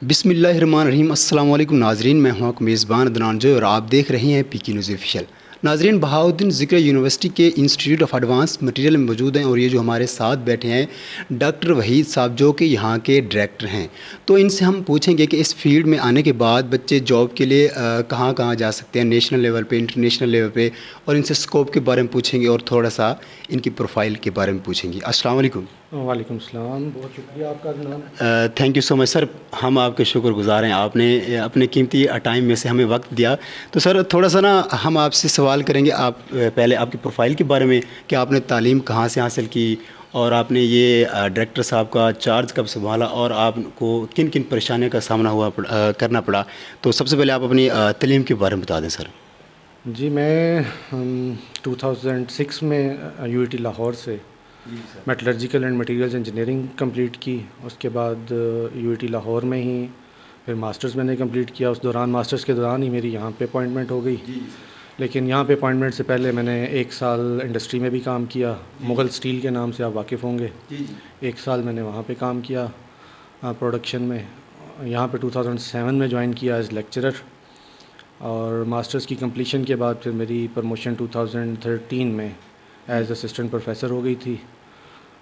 بسم اللہ الرحمن الرحیم۔ السلام علیکم ناظرین، میں ہوں آپ کا میزبان عدنان جو، اور آپ دیکھ رہے ہیں پی کی نیوز آفیشیل۔ ناظرین، بہاؤالدین ذکر یونیورسٹی کے انسٹیٹیوٹ آف ایڈوانس مٹیریل میں موجود ہیں، اور یہ جو ہمارے ساتھ بیٹھے ہیں ڈاکٹر وحید صاحب جو کہ یہاں کے ڈائریکٹر ہیں، تو ان سے ہم پوچھیں گے کہ اس فیلڈ میں آنے کے بعد بچے جاب کے لیے کہاں کہاں جا سکتے ہیں، نیشنل لیول پہ، انٹرنیشنل لیول پہ، اور ان سے اسکوپ کے بارے میں پوچھیں گے، اور تھوڑا سا ان کی پروفائل کے بارے میں پوچھیں گے۔ السلام علیکم۔ وعلیکم السلام، بہت شکریہ آپ کا جناب۔ تھینک یو سو مچ سر، ہم آپ کے شکر گزار ہیں، آپ نے اپنے قیمتی ٹائم میں سے ہمیں وقت دیا۔ تو سر تھوڑا سا نا ہم آپ سے سوال کریں گے، آپ پہلے آپ کی پروفائل کے بارے میں کہ آپ نے تعلیم کہاں سے حاصل کی، اور آپ نے یہ ڈائریکٹر صاحب کا چارج کب سنبھالا، اور آپ کو کن کن پریشانیوں کا سامنا کرنا پڑا۔ تو سب سے پہلے آپ اپنی تعلیم کے بارے میں بتا دیں سر۔ جی، میں 2006 میں یو ٹی لاہور سے metallurgical and materials engineering complete کی۔ اس کے بعد یو ٹی لاہور میں ہی پھر ماسٹرز میں نے کمپلیٹ کیا۔ اس دوران ماسٹرز کے دوران ہی میری یہاں پہ اپوائنٹمنٹ ہو گئی، لیکن یہاں پہ اپوائنٹمنٹ سے پہلے میں نے 1 سال انڈسٹری میں بھی کام کیا، مغل اسٹیل کے نام سے آپ واقف ہوں گے۔ 1 سال میں نے وہاں پہ کام کیا پروڈکشن میں۔ یہاں پہ 2007 میں جوائن کیا ایز لیکچرر، اور ماسٹرز کی کمپلیشن کے بعد پھر میری پروموشن 2013 میں ایز اسسٹنٹ پروفیسر ہو گئی تھی،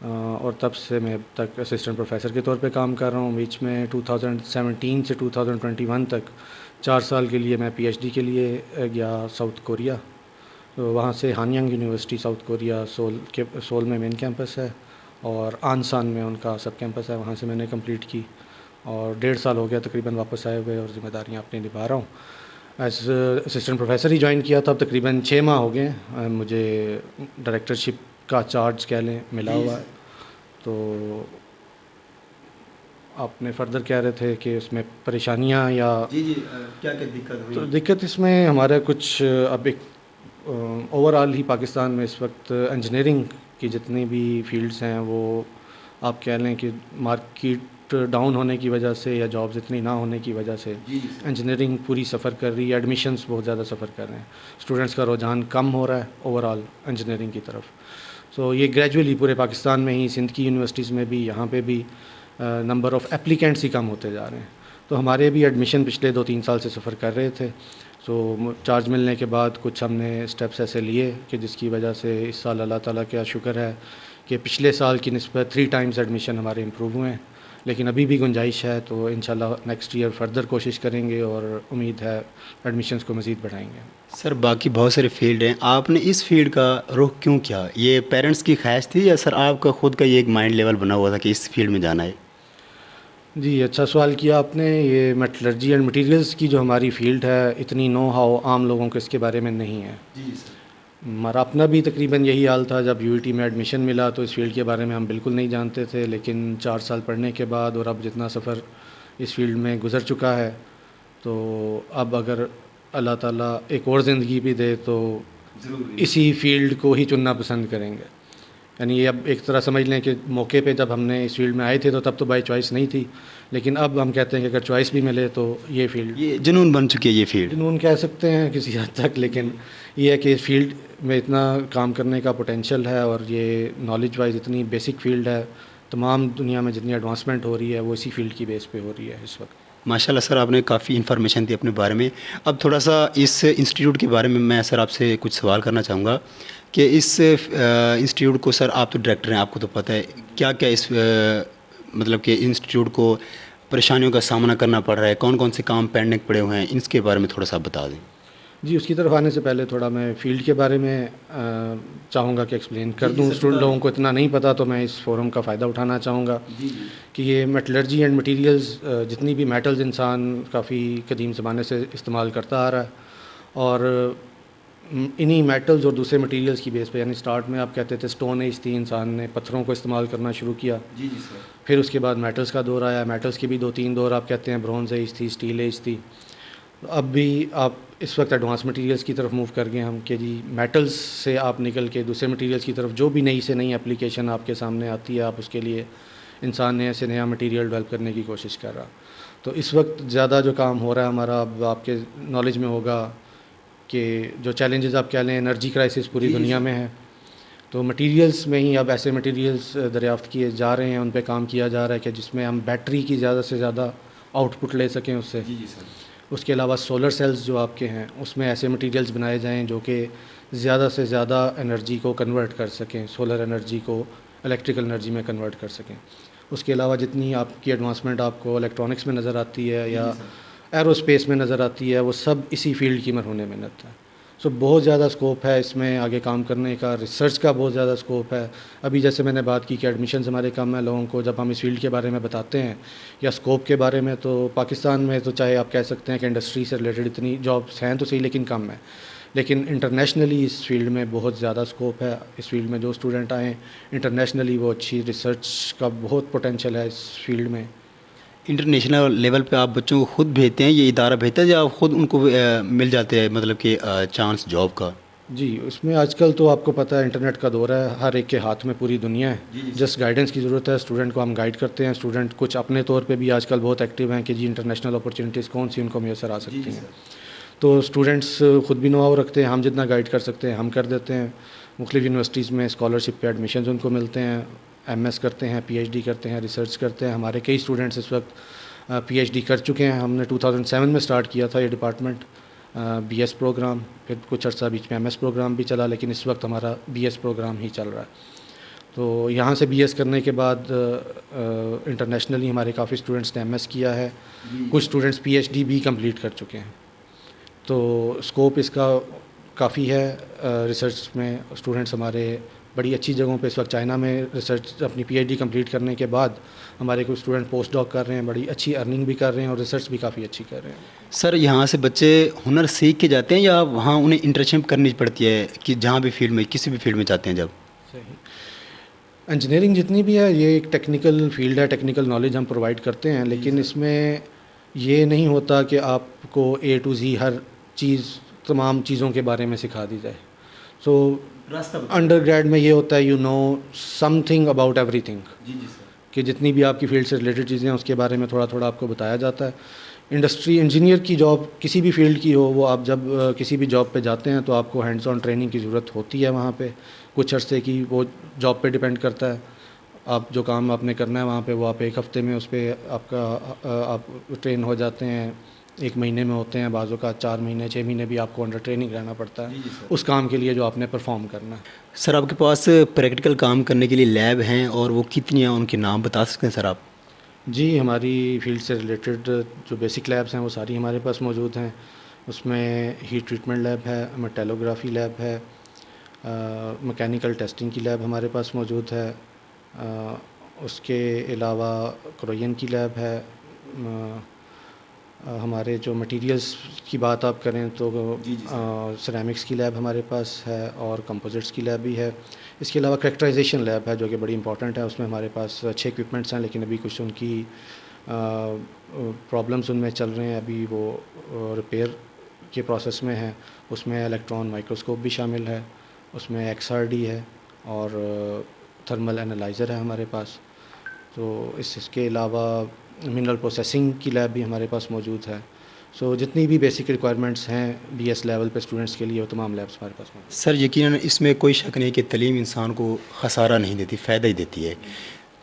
اور تب سے میں اب تک اسسٹنٹ پروفیسر کے طور پہ کام کر رہا ہوں۔ بیچ میں 2017 سے 2021 تک 4 سال کے لیے میں پی ایچ ڈی کے لیے گیا ساؤتھ کوریا۔ تو وہاں سے ہانیانگ یونیورسٹی ساؤتھ کوریا سول میں مین کیمپس ہے، اور آنسان میں ان کا سب کیمپس ہے، وہاں سے میں نے کمپلیٹ کی، اور 1.5 سال ہو گیا تقریباً واپس آئے ہوئے، اور ذمہ داریاں اپنی نبھا رہا ہوں۔ ایز اسسٹنٹ پروفیسر ہی جوائن کیا تھا، اب تقریباً 6 ماہ ہو گئے ہیں مجھے ڈائریکٹرشپ کا چارج کہہ لیں ملا ہوا ہے۔ تو آپ نے فردر کہہ رہے تھے کہ اس میں پریشانیاں یا کیا دقت ہوئی؟ تو دقت اس میں ہمارا کچھ اب ایک اوور آل ہی پاکستان میں اس وقت انجینئرنگ کی جتنی بھی فیلڈز ہیں وہ آپ کہہ لیں کہ مارکیٹ ڈاؤن ہونے کی وجہ سے یا جابز اتنی نہ ہونے کی وجہ سے انجینئرنگ پوری سفر کر رہی ہے، ایڈمیشنز بہت زیادہ سفر کر رہے ہیں، اسٹوڈنٹس کا رجحان کم ہو رہا ہے اوور آل انجینئرنگ کی طرف۔ سو یہ گریجولی پورے پاکستان میں ہی، سندھ کی یونیورسٹیز میں بھی، یہاں پہ بھی نمبر آف اپلیکینٹس ہی کم ہوتے جا رہے ہیں۔ تو ہمارے بھی ایڈمیشن پچھلے 2-3 سال سے سفر کر رہے تھے، سو چارج ملنے کے بعد کچھ ہم نے اسٹیپس ایسے لیے کہ جس کی وجہ سے اس سال اللہ تعالیٰ کا شکر ہے کہ پچھلے سال کی نسبت 3 ٹائمز ایڈمیشن ہمارے امپروو ہوئے ہیں، لیکن ابھی بھی گنجائش ہے، تو انشاءاللہ نیکسٹ ایئر فردر کوشش کریں گے، اور امید ہے ایڈمیشنز کو مزید بڑھائیں گے۔ سر باقی بہت سارے فیلڈ ہیں، آپ نے اس فیلڈ کا رخ کیوں کیا؟ یہ پیرنٹس کی خواہش تھی، یا سر آپ کا خود کا یہ ایک مائنڈ لیول بنا ہوا تھا کہ اس فیلڈ میں جانا ہے؟ جی، اچھا سوال کیا آپ نے۔ یہ میٹلرجی اینڈ مٹیریلز کی جو ہماری فیلڈ ہے، اتنی نو ہاؤ عام لوگوں کو اس کے بارے میں نہیں ہے۔ جی سر۔ ہمارا اپنا بھی تقریباً یہی حال تھا، جب یو ٹی میں ایڈمیشن ملا تو اس فیلڈ کے بارے میں ہم بالکل نہیں جانتے تھے، لیکن 4 سال پڑھنے کے بعد اور اب جتنا سفر اس فیلڈ میں گزر چکا ہے، تو اب اگر اللہ تعالیٰ ایک اور زندگی بھی دے تو اسی فیلڈ کو ہی چننا پسند کریں گے۔ یعنی یہ اب ایک طرح سمجھ لیں کہ موقع پہ جب ہم نے اس فیلڈ میں آئے تھے تو تب تو بائی چوائس نہیں تھی، لیکن اب ہم کہتے ہیں کہ اگر چوائس بھی ملے تو یہ فیلڈ، یہ جنون بن چکی ہے یہ فیلڈ۔ جنون کہہ سکتے ہیں کسی حد تک، لیکن یہ ہے کہ اس فیلڈ میں اتنا کام کرنے کا پوٹینشیل ہے، اور یہ نالج وائز اتنی بیسک فیلڈ ہے، تمام دنیا میں جتنی ایڈوانسمنٹ ہو رہی ہے وہ اسی فیلڈ کی بیس پہ ہو رہی ہے اس وقت۔ ماشاء اللہ سر، آپ نے کافی انفارمیشن دی اپنے بارے میں۔ اب تھوڑا سا اس انسٹیٹیوٹ کے بارے میں میں سر آپ سے کچھ سوال کرنا چاہوں گا کہ اس انسٹیٹیوٹ کو، سر آپ تو ڈائریکٹر ہیں، آپ کو تو پتہ ہے کیا کیا اس مطلب کہ انسٹیٹیوٹ کو پریشانیوں کا سامنا کرنا پڑ رہا ہے، کون کون سے کام پینڈنگ پڑے ہوئے ہیں، اس کے بارے میں تھوڑا سا بتا دیں۔ جی، اس کی طرف آنے سے پہلے تھوڑا میں فیلڈ کے بارے میں چاہوں گا کہ ایکسپلین کر دوں۔ اسٹوڈنٹ لوگوں کو اتنا نہیں پتہ، تو میں اس فورم کا فائدہ اٹھانا چاہوں گا کہ یہ میٹلرجی اینڈ مٹیریلز جتنی بھی میٹلز انسان کافی قدیم زمانے سے استعمال کرتا آ رہا ہے، اور انہی میٹلز اور دوسرے مٹیریلز کی بیس پہ، یعنی سٹارٹ میں آپ کہتے تھے سٹون ایج تھی، انسان نے پتھروں کو استعمال کرنا شروع کیا، پھر اس کے بعد میٹلز کا دور آیا، میٹلز کی بھی 2-3 دور آپ کہتے ہیں، برونز ایج تھی، اسٹیل ایج تھی۔ اب بھی آپ اس وقت ایڈوانس مٹیریلز کی طرف موو کر گئے ہم کہ جی میٹلز سے آپ نکل کے دوسرے مٹیریلز کی طرف، جو بھی نئی سے نئی اپلیکیشن آپ کے سامنے آتی ہے، آپ اس کے لیے انسان نئے سے نیا مٹیریل ڈیولپ کرنے کی کوشش کر رہا۔ تو اس وقت زیادہ جو کام ہو رہا ہے ہمارا، اب آپ کے نالج میں ہوگا کہ جو چیلنجز آپ کہہ لیں، انرجی کرائسس پوری دنیا میں ہے، تو مٹیریلز میں ہی اب ایسے مٹیریلز دریافت کیے جا رہے ہیں، ان پہ کام کیا جا رہا ہے کہ جس میں ہم بیٹری کی زیادہ سے زیادہ آؤٹ پٹ لے سکیں اس سے. اس کے علاوہ سولر سیلز جو آپ کے ہیں اس میں ایسے مٹیریلز بنائے جائیں جو کہ زیادہ سے زیادہ انرجی کو کنورٹ کر سکیں, سولر انرجی کو الیکٹریکل انرجی میں کنورٹ کر سکیں. اس کے علاوہ جتنی آپ کی ایڈوانسمنٹ آپ کو الیکٹرانکس میں نظر آتی ہے یا ایرو اسپیس میں نظر آتی ہے, وہ سب اسی فیلڈ کی مرہون محنت ہے. سو بہت زیادہ اسکوپ ہے اس میں آگے کام کرنے کا, ریسرچ کا بہت زیادہ اسکوپ ہے. ابھی جیسے میں نے بات کی کہ ایڈمیشنز ہمارے کم ہیں, لوگوں کو جب ہم اس فیلڈ کے بارے میں بتاتے ہیں یا اسکوپ کے بارے میں, تو پاکستان میں تو چاہے آپ کہہ سکتے ہیں کہ انڈسٹری سے ریلیٹڈ اتنی جابس ہیں تو صحیح لیکن کم ہے, لیکن انٹرنیشنلی اس فیلڈ میں بہت زیادہ اسکوپ ہے. اس فیلڈ میں جو اسٹوڈنٹ آئیں انٹرنیشنلی وہ اچھی ریسرچ کا بہت پوٹینشیل ہے اس فیلڈ میں. انٹرنیشنل لیول پہ آپ بچوں کو خود بھیجتے ہیں, یہ ادارہ بھیجتا ہے یا خود ان کو مل جاتے ہیں مطلب کہ چانس جاب کا؟ جی, اس میں آج کل تو آپ کو پتہ ہے انٹرنیٹ کا دور ہے, ہر ایک کے ہاتھ میں پوری دنیا ہے. جسٹ گائیڈنس کی ضرورت ہے, اسٹوڈنٹ کو ہم گائیڈ کرتے ہیں. اسٹوڈنٹ کچھ اپنے طور پہ بھی آج کل بہت ایکٹیو ہیں کہ جی انٹرنیشنل اپرچونیٹیز کون سی ان کو میسر آ سکتی ہیں. تو اسٹوڈنٹس خود بھی نو رکھتے ہیں, ہم جتنا گائیڈ کر سکتے ہیں ہم کر دیتے ہیں. مختلف یونیورسٹیز میں اسکالرشپ پہ ایڈمیشنز ان کو ملتے ہیں, ایم ایس کرتے ہیں, پی ایچ ڈی کرتے ہیں, ریسرچ کرتے ہیں. ہمارے کئی اسٹوڈنٹس اس وقت پی ایچ ڈی کر چکے ہیں. ہم نے 2007 میں اسٹارٹ کیا تھا یہ ڈپارٹمنٹ, بی ایس پروگرام, پھر کچھ عرصہ بیچ میں ایم ایس پروگرام بھی چلا, لیکن اس وقت ہمارا بی ایس پروگرام ہی چل رہا ہے. تو یہاں سے بی ایس کرنے کے بعد انٹرنیشنلی ہمارے کافی اسٹوڈنٹس نے ایم ایس کیا ہے, کچھ اسٹوڈنٹس پی ایچ ڈی بھی کمپلیٹ کر چکے ہیں. تو اسکوپ اس کا کافی ہے ریسرچ میں. اسٹوڈنٹس ہمارے بڑی اچھی جگہوں پہ اس وقت چائنا میں ریسرچ اپنی پی ایچ ڈی کمپلیٹ کرنے کے بعد ہمارے کچھ اسٹوڈنٹ پوسٹ ڈاک کر رہے ہیں, بڑی اچھی ارننگ بھی کر رہے ہیں اور ریسرچ بھی کافی اچھی کر رہے ہیں. سر یہاں سے بچے ہنر سیکھ کے جاتے ہیں یا وہاں انہیں انٹرنشپ کرنی پڑتی ہے کہ جہاں بھی فیلڈ میں کسی بھی فیلڈ میں جاتے ہیں؟ جب صحیح, انجینئرنگ جتنی بھی ہے یہ ایک ٹیکنیکل فیلڈ ہے, ٹیکنیکل نالج ہم پرووائڈ کرتے ہیں, لیکن اس میں یہ نہیں ہوتا کہ آپ کو اے ٹو زی ہر چیز تمام چیزوں کے بارے میں سکھا دی جائے. سو انڈر گریڈ میں یہ ہوتا ہے you know something about everything, کہ جتنی بھی آپ کی فیلڈ سے ریلیٹڈ چیزیں ہیں اس کے بارے میں تھوڑا تھوڑا آپ کو بتایا جاتا ہے. انڈسٹری انجینئر کی جاب کسی بھی فیلڈ کی ہو, وہ آپ جب کسی بھی جاب پہ جاتے ہیں تو آپ کو ہینڈز آن ٹریننگ کی ضرورت ہوتی ہے وہاں پہ کچھ عرصے کی. وہ جاب پہ ڈپینڈ کرتا ہے, آپ جو کام آپ نے کرنا ہے وہاں پہ وہ آپ ایک ہفتے میں اس پہ آپ کا آپ ٹرین ہو جاتے ہیں, 1 مہینے میں ہوتے ہیں, بعض اوقات 4 مہینے 6 مہینے بھی آپ کو انڈر ٹریننگ رہنا پڑتا ہے اس کام کے لیے جو آپ نے پرفارم کرنا ہے. سر آپ کے پاس پریکٹیکل کام کرنے کے لیے لیب ہیں اور وہ کتنی ہیں, ان کے نام بتا سکتے ہیں سر آپ؟ جی, ہماری فیلڈ سے ریلیٹڈ جو بیسک لیبس ہیں وہ ساری ہمارے پاس موجود ہیں. اس میں ہیٹ ٹریٹمنٹ لیب ہے, میٹالوگرافی لیب ہے, مکینیکل ٹیسٹنگ کی لیب ہمارے پاس موجود ہے. اس کے علاوہ کروین کی لیب ہے. ہمارے جو مٹیریلز کی بات آپ کریں تو سیرامکس کی لیب ہمارے پاس ہے اور کمپوزٹس کی لیب بھی ہے. اس کے علاوہ کریکٹرائزیشن لیب ہے جو کہ بڑی امپورٹنٹ ہے. اس میں ہمارے پاس اچھے اکوپمنٹس ہیں, لیکن ابھی کچھ ان کی پرابلمس ان میں چل رہے ہیں, ابھی وہ ریپیئر کے پروسیس میں ہیں. اس میں الیکٹران مائکروسکوپ بھی شامل ہے, اس میں ایکس آر ڈی ہے اور تھرمل انالائزر ہے ہمارے پاس. تو اس کے علاوہ منرل پروسیسنگ کی لیب بھی ہمارے پاس موجود ہے. سو جتنی بھی بیسک ریکوائرمنٹس ہیں بی ایس لیول پہ اسٹوڈنٹس کے لیے وہ تمام لیبس ہمارے پاس موجود ہیں. سر یقیناً اس میں کوئی شک نہیں کہ تعلیم انسان کو خسارہ نہیں دیتی, فائدہ ہی دیتی ہے.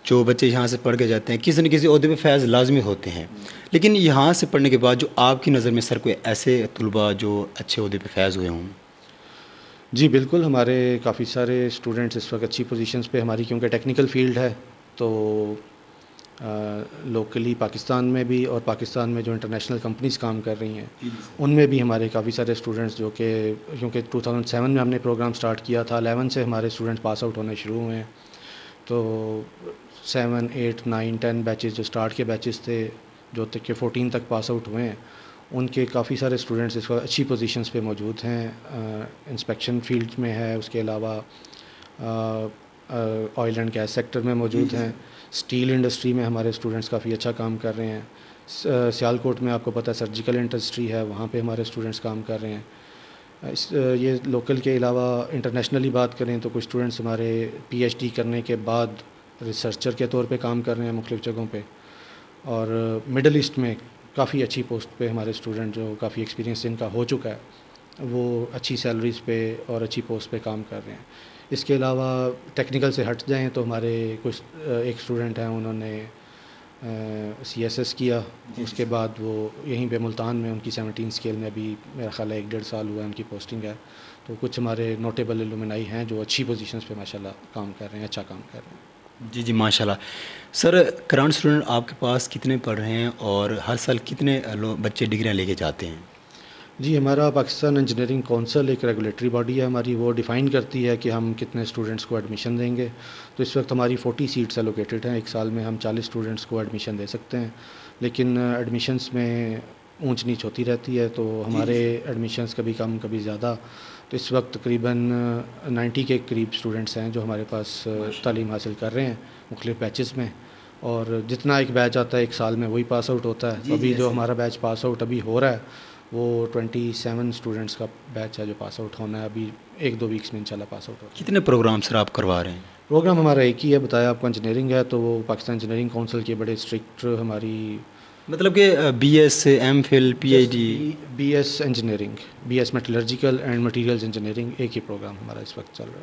جو بچے یہاں سے پڑھ کے جاتے ہیں کسی نہ کسی عہدے پہ فیض لازمی ہوتے ہیں, لیکن یہاں سے پڑھنے کے بعد جو آپ کی نظر میں سر کوئی ایسے طلباء جو اچھے عہدے پہ فیض ہوئے ہوں؟ جی بالکل, ہمارے کافی سارے اسٹوڈنٹس اس وقت اچھی پوزیشنس پہ, ہماری کیونکہ ٹیکنیکل فیلڈ ہے تو لوکلی پاکستان میں بھی اور پاکستان میں جو انٹرنیشنل کمپنیز کام کر رہی ہیں ان میں بھی ہمارے کافی سارے اسٹوڈنٹس جو کہ کیونکہ 2007 میں ہم نے پروگرام سٹارٹ کیا تھا, 11 سے ہمارے اسٹوڈنٹس پاس آؤٹ ہونے شروع ہوئے ہیں. تو 7, 8, 9, 10 بیچز جو سٹارٹ کے بیچز تھے جو تک کہ 14 تک پاس آؤٹ ہوئے ہیں, ان کے کافی سارے اسٹوڈنٹس اس وقت اچھی پوزیشنس پہ موجود ہیں. انسپیکشن فیلڈ میں ہے, اس کے علاوہ آئل اینڈ گیس سیکٹر میں موجود ہیں. اسٹیل انڈسٹری میں ہمارے اسٹوڈنٹس کافی اچھا کام کر رہے ہیں. سیالکوٹ میں آپ کو پتہ ہے سرجیکل انڈسٹری ہے, وہاں پہ ہمارے اسٹوڈنٹس کام کر رہے ہیں. یہ لوکل کے علاوہ انٹرنیشنلی بات کریں تو کچھ اسٹوڈنٹس ہمارے پی ایچ ڈی کرنے کے بعد ریسرچر کے طور پہ کام کر رہے ہیں مختلف جگہوں پہ. اور مڈل ایسٹ میں کافی اچھی پوسٹ پہ ہمارے اسٹوڈنٹ جو کافی ایکسپیرینس جن کا ہو چکا ہے وہ اچھی سیلریز پہ اور اچھی پوسٹ پہ کام کر رہے ہیں. اس کے علاوہ ٹیکنیکل سے ہٹ جائیں تو ہمارے کچھ ایک اسٹوڈنٹ ہیں, انہوں نے CSS کیا. اس کے بعد وہ یہیں پہ ملتان میں ان کی 17 اسکیل میں ابھی میرا خیال ہے 1.5 سال ہوا ہے ان کی پوسٹنگ ہے. تو کچھ ہمارے نوٹیبل ایلومنائی ہیں جو اچھی پوزیشنز پہ ماشاء اللہ کام کر رہے ہیں, اچھا کام کر رہے ہیں. جی ماشاء اللہ. سر کرنٹ اسٹوڈنٹ آپ کے پاس کتنے پڑھ رہے ہیں اور ہر سال کتنے بچے ڈگریاں لے کے جاتے ہیں؟ جی ہمارا پاکستان انجینئرنگ کونسل ایک ریگولیٹری باڈی ہے ہماری, وہ ڈیفائن کرتی ہے کہ ہم کتنے اسٹوڈنٹس کو ایڈمیشن دیں گے. تو اس وقت ہماری 40 سیٹس الوکیٹڈ ہیں. ایک سال میں ہم 40 اسٹوڈنٹس کو ایڈمیشن دے سکتے ہیں, لیکن ایڈمیشنس میں اونچ نیچ ہوتی رہتی ہے. تو ہمارے ایڈمیشنس کبھی کم کبھی زیادہ. تو اس وقت تقریباً 90 کے قریب اسٹوڈنٹس ہیں جو ہمارے پاس تعلیم حاصل کر رہے ہیں مختلف بیچز میں. اور جتنا ایک بیچ آتا ہے ایک سال میں وہی پاس آؤٹ ہوتا ہے. ابھی جو ہمارا بیچ پاس آؤٹ ابھی ہو رہا ہے وہ 27 اسٹوڈنٹس کا بیچ ہے جو پاس آؤٹ ہونا ہے. ابھی 1-2 ویکس میں انشاءاللہ پاس آؤٹ ہوتا ہے. کتنے پروگرام سر آپ کروا رہے ہیں؟ پروگرام ہمارا ایک ہی ہے, بتایا آپ کو انجینئرنگ ہے, تو وہ پاکستان انجینئرنگ کونسل کے بڑے اسٹرکٹ ہماری مطلب کہ BS MPhil PhD BS engineering, BS metallurgical and materials engineering, ایک ہی پروگرام ہمارا اس وقت چل رہا ہے.